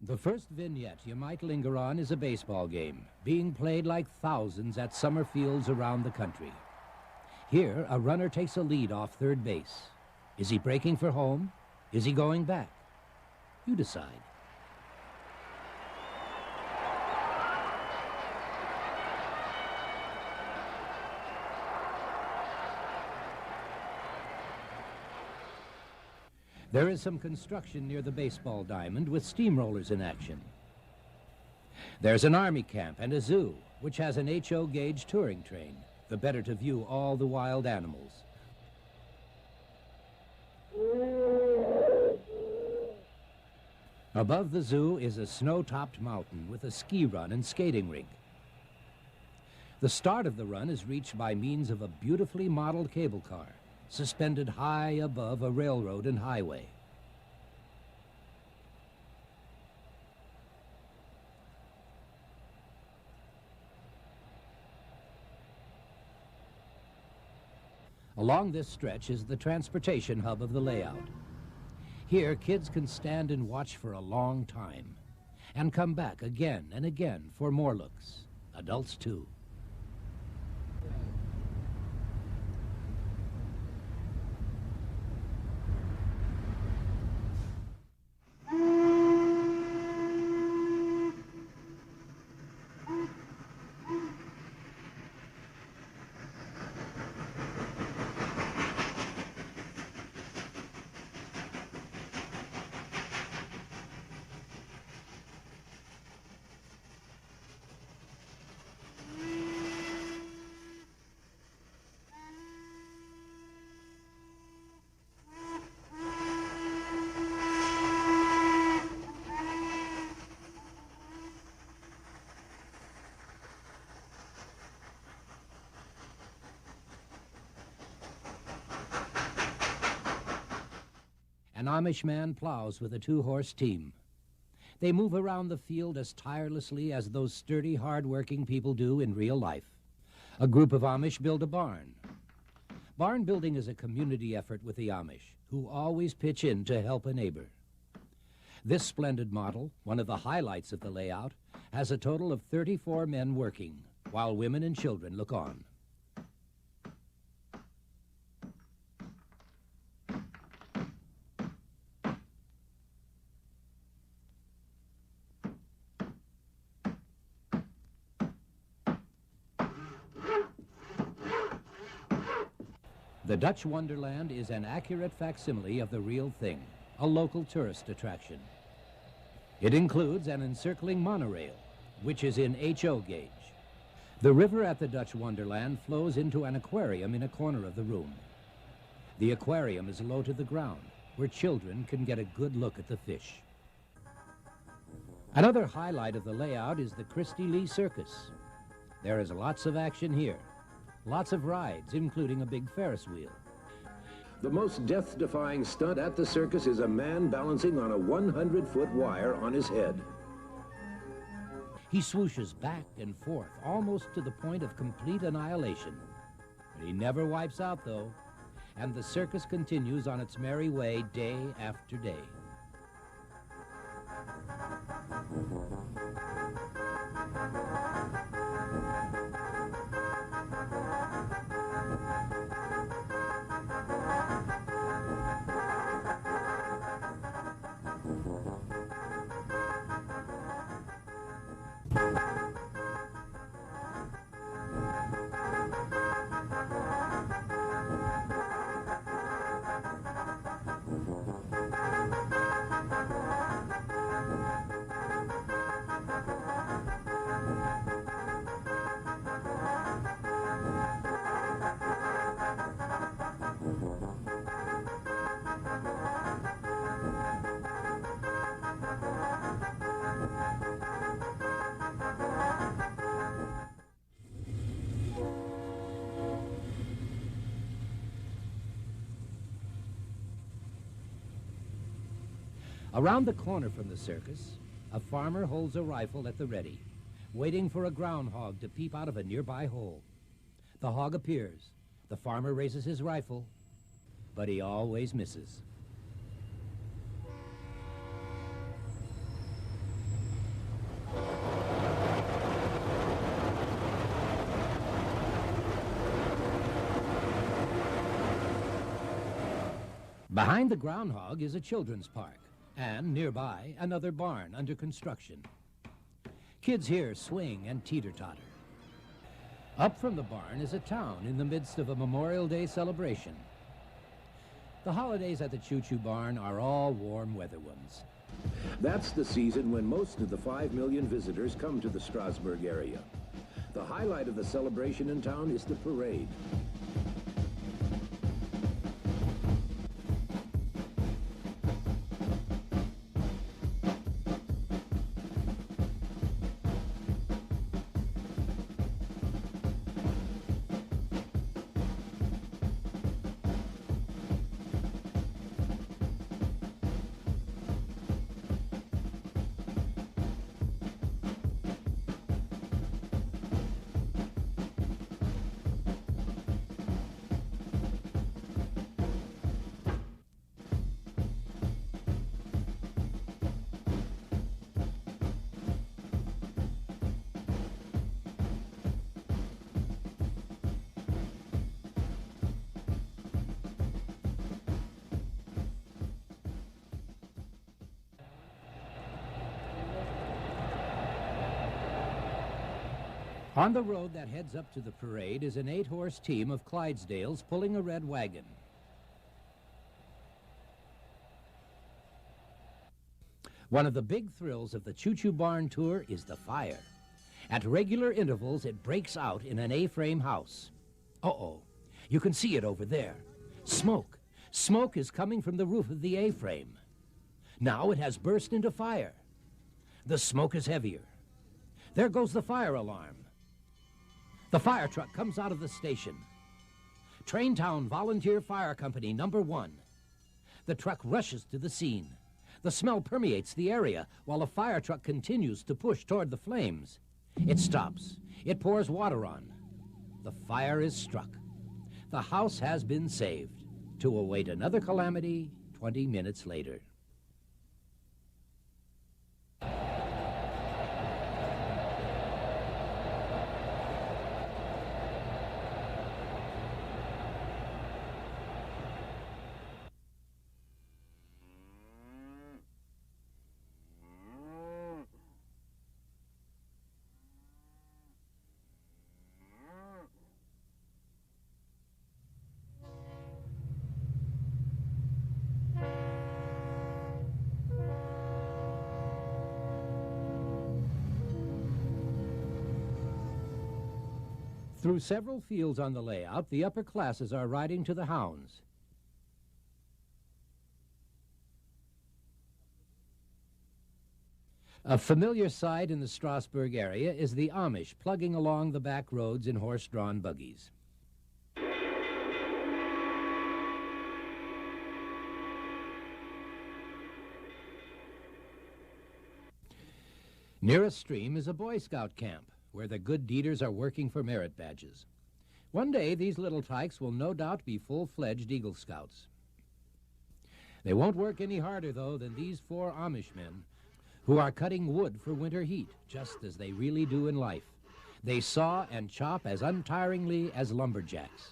The first vignette you might linger on is a baseball game, being played like thousands at summer fields around the country. Here, a runner takes a lead off third base. Is he breaking for home? Is he going back? You decide. There is some construction near the baseball diamond with steamrollers in action. There's an army camp and a zoo, which has an HO gauge touring train, the better to view all the wild animals. Above the zoo is a snow-topped mountain with a ski run and skating rink. The start of the run is reached by means of a beautifully modeled cable car, suspended high above a railroad and highway. Along this stretch is the transportation hub of the layout. Here, kids can stand and watch for a long time, and come back again and again for more looks. Adults, too. An Amish man plows with a two-horse team. They move around the field as tirelessly as those sturdy, hard-working people do in real life. A group of Amish build a barn. Barn building is a community effort with the Amish, who always pitch in to help a neighbor. This splendid model, one of the highlights of the layout, has a total of 34 men working, while women and children look on. The Dutch Wonderland is an accurate facsimile of the real thing, a local tourist attraction. It includes an encircling monorail, which is in HO gauge. The river at the Dutch Wonderland flows into an aquarium in a corner of the room. The aquarium is low to the ground, where children can get a good look at the fish. Another highlight of the layout is the Christie Lee Circus. There is lots of action here. Lots of rides, including a big Ferris wheel. The most death-defying stunt at the circus is a man balancing on a 100-foot wire on his head. He swooshes back and forth, almost to the point of complete annihilation. But he never wipes out, though, and the circus continues on its merry way day after day. Around the corner from the circus, a farmer holds a rifle at the ready, waiting for a groundhog to peep out of a nearby hole. The hog appears. The farmer raises his rifle, but he always misses. Behind the groundhog is a children's park, and nearby another barn under construction. Kids here swing and teeter-totter. Up from the barn is a town in the midst of a Memorial Day celebration. The holidays at the Choo Choo Barn are all warm weather ones. That's the season when most of the 5 million visitors come to the Strasbourg area. The highlight of the celebration in town is the parade. On the road that heads up to the parade is an 8-horse team of Clydesdales pulling a red wagon. One of the big thrills of the Choo Choo Barn tour is the fire. At regular intervals, it breaks out in an A-frame house. Uh-oh, you can see it over there. Smoke. Smoke is coming from the roof of the A-frame. Now it has burst into fire. The smoke is heavier. There goes the fire alarm. The fire truck comes out of the station. Traintown Volunteer Fire Company, number 1. The truck rushes to the scene. The smell permeates the area while the fire truck continues to push toward the flames. It stops. It pours water on. The fire is struck. The house has been saved, to await another calamity 20 minutes later. Through several fields on the layout, the upper classes are riding to the hounds. A familiar sight in the Strasbourg area is the Amish plugging along the back roads in horse-drawn buggies. Near a stream is a Boy Scout camp, where the good deeders are working for merit badges. One day, these little tykes will no doubt be full-fledged Eagle Scouts. They won't work any harder, though, than these 4 Amish men who are cutting wood for winter heat, just as they really do in life. They saw and chop as untiringly as lumberjacks.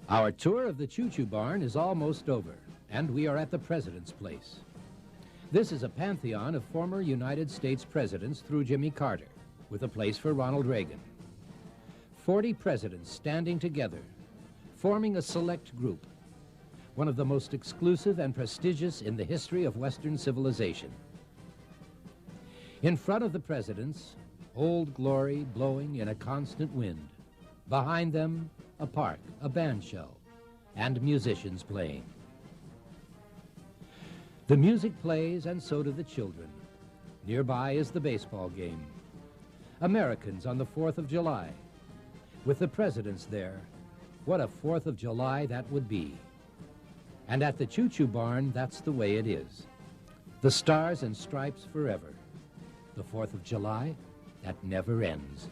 Our tour of the Choo Choo Barn is almost over, and we are at the President's Place. This is a pantheon of former United States presidents through Jimmy Carter, with a place for Ronald Reagan. 40 presidents standing together, forming a select group, one of the most exclusive and prestigious in the history of Western civilization. In front of the presidents, Old Glory blowing in a constant wind. Behind them, a park, a band shell, and musicians playing. The music plays, and so do the children. Nearby is the baseball game, Americans on the 4th of July. With the presidents there, what a 4th of July that would be. And at the Choo-Choo Barn, that's the way it is. The stars and stripes forever. The 4th of July, that never ends.